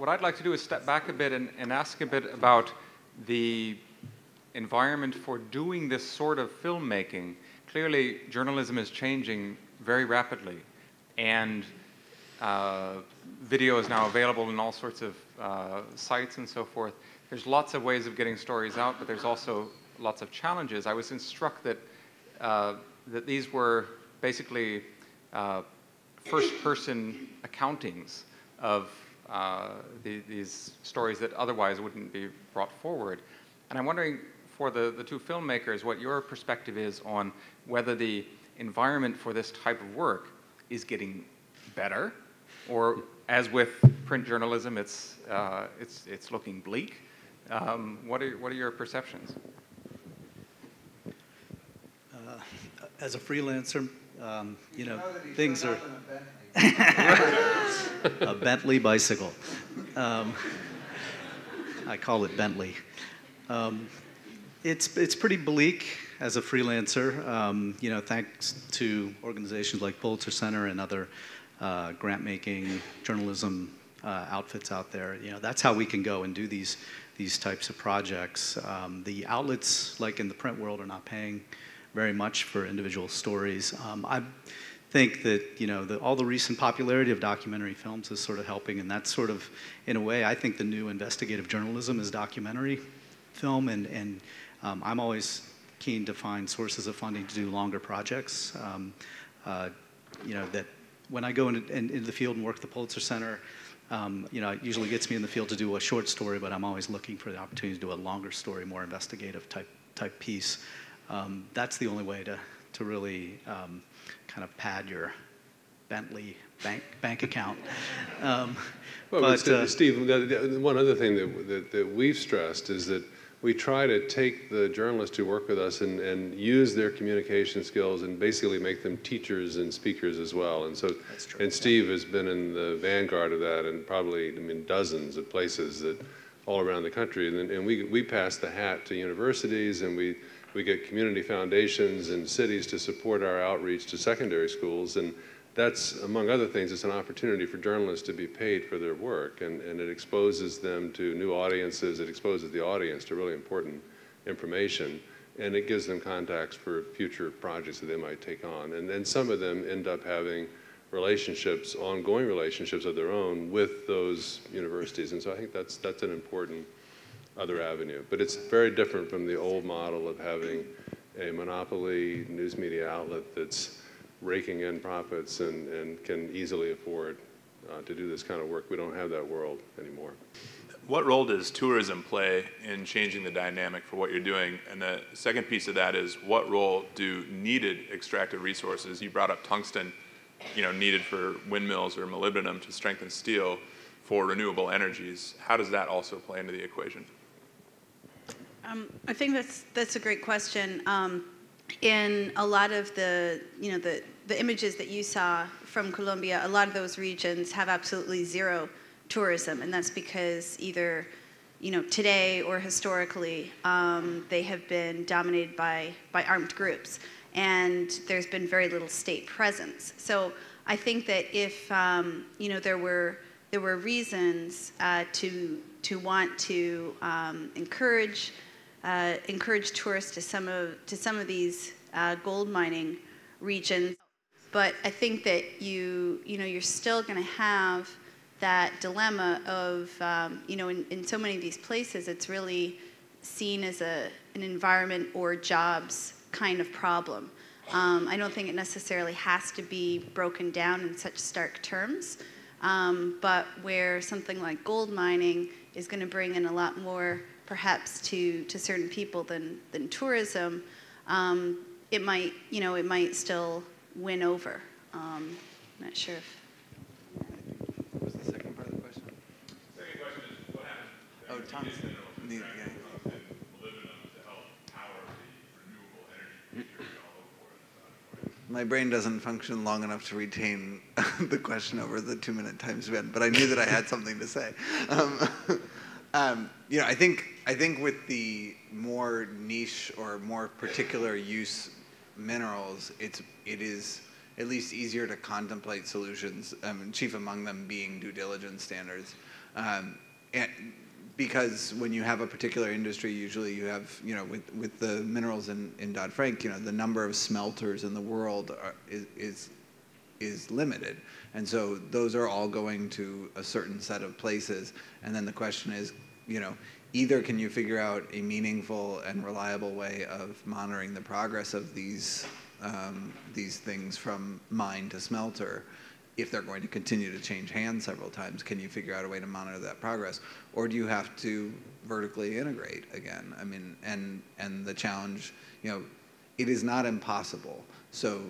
what I'd like to do is step back a bit and ask a bit about the environment for doing this sort of filmmaking. Clearly, journalism is changing very rapidly, and video is now available in all sorts of sites and so forth. There's lots of ways of getting stories out, but there's also lots of challenges. I was struck that that these were basically first-person accountings of these stories that otherwise wouldn't be brought forward. And I'm wondering, for the two filmmakers, what your perspective is on whether the environment for this type of work is getting better, or as with print journalism, it's looking bleak. What are your perceptions? As a freelancer, you know, things are a Bentley bicycle. I call it Bentley. It's pretty bleak as a freelancer. You know, thanks to organizations like Pulitzer Center and other grant-making journalism outfits out there. You know, that's how we can go and do these types of projects. The outlets, like in the print world, are not paying very much for individual stories. I think that, you know, all the recent popularity of documentary films is sort of helping, and that's sort of, in a way, I think the new investigative journalism is documentary film, and I'm always keen to find sources of funding to do longer projects. You know, that when I go into the field and work at the Pulitzer Center, you know, it usually gets me in the field to do a short story, but I'm always looking for the opportunity to do a longer story, more investigative type piece. That's the only way to really kind of pad your Bentley bank account. Well, Steve, one other thing that we've stressed is that we try to take the journalists who work with us and use their communication skills and basically make them teachers and speakers as well. And so, and Steve has been in the vanguard of that, and probably, I mean, dozens of places that all around the country. And we pass the hat to universities, and we get community foundations and cities to support our outreach to secondary schools. And that's, among other things, it's an opportunity for journalists to be paid for their work, and it exposes them to new audiences. It exposes the audience to really important information, and it gives them contacts for future projects that they might take on. And then some of them end up having relationships, ongoing relationships of their own with those universities. And so I think that's an important other avenue. But it's very different from the old model of having a monopoly news media outlet that's raking in profits and can easily afford to do this kind of work. We don't have that world anymore. What role does tourism play in changing the dynamic for what you're doing? And the second piece of that is, what role do needed extracted resources, you brought up tungsten, you know, needed for windmills or molybdenum to strengthen steel, for renewable energies, how does that also play into the equation? I think that's a great question. In a lot of the, you know, the images that you saw from Colombia, a lot of those regions have absolutely zero tourism, and that's because either, you know, today or historically, they have been dominated by armed groups, and there's been very little state presence. So I think that if, you know, there were reasons to want to encourage tourists to some of these gold mining regions, but I think that you're still going to have that dilemma of you know, in so many of these places, it's really seen as an environment or jobs kind of problem. I don't think it necessarily has to be broken down in such stark terms, but where something like gold mining is going to bring in a lot more, perhaps, to certain people than tourism, it might still win over. I'm not sure if. What was the second part of the question? The second question is, what happens? Oh, tungsten. My brain doesn't function long enough to retain the question over the 2-minute time span, but I knew that I had something to say. You know, I think with the more niche or more particular use minerals, it's at least easier to contemplate solutions, chief among them being due diligence standards. And because when you have a particular industry, usually you have, with the minerals in Dodd-Frank, the number of smelters in the world is limited. And so those are all going to a certain set of places. And then the question is, either can you figure out a meaningful and reliable way of monitoring the progress of these things from mine to smelter, if they're going to continue to change hands several times, can you figure out a way to monitor that progress? Or do you have to vertically integrate again? I mean, and the challenge, it is not impossible. So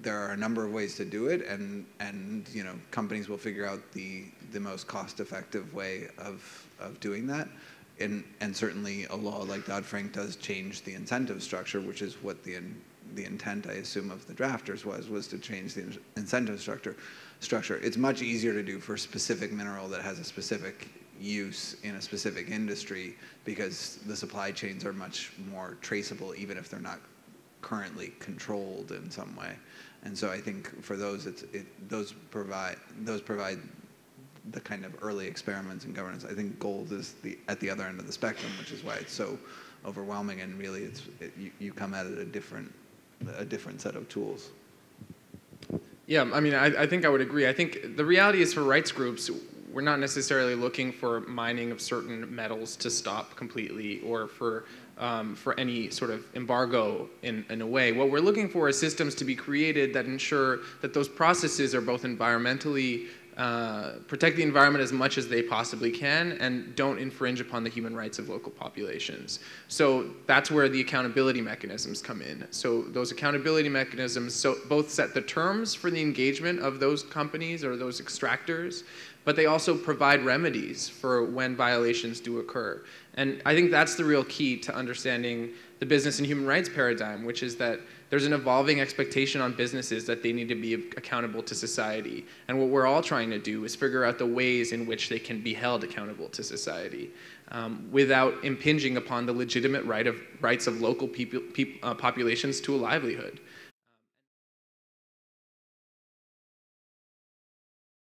there are a number of ways to do it, and companies will figure out the most cost-effective way of doing that. And certainly a law like Dodd-Frank does change the incentive structure, which is what the intent, I assume, of the drafters was to change the incentive structure. It's much easier to do for a specific mineral that has a specific use in a specific industry, because the supply chains are much more traceable, even if they're not currently controlled in some way. And so I think for those, those provide the kind of early experiments in governance. I think gold is at the other end of the spectrum, which is why it's so overwhelming, and really you come at it a different set of tools. Yeah, I mean, I think I would agree. I think the reality is, for rights groups, we're not necessarily looking for mining of certain metals to stop completely, or for any sort of embargo in a way. What we're looking for is systems to be created that ensure that those processes are both environmentally, protect the environment as much as they possibly can, and don't infringe upon the human rights of local populations. So that's where the accountability mechanisms come in. So those accountability mechanisms both set the terms for the engagement of those companies or those extractors, but they also provide remedies for when violations do occur. And I think that's the real key to understanding the business and human rights paradigm, which is that there's an evolving expectation on businesses that they need to be accountable to society. And what we're all trying to do is figure out the ways in which they can be held accountable to society without impinging upon the legitimate rights of local populations to a livelihood.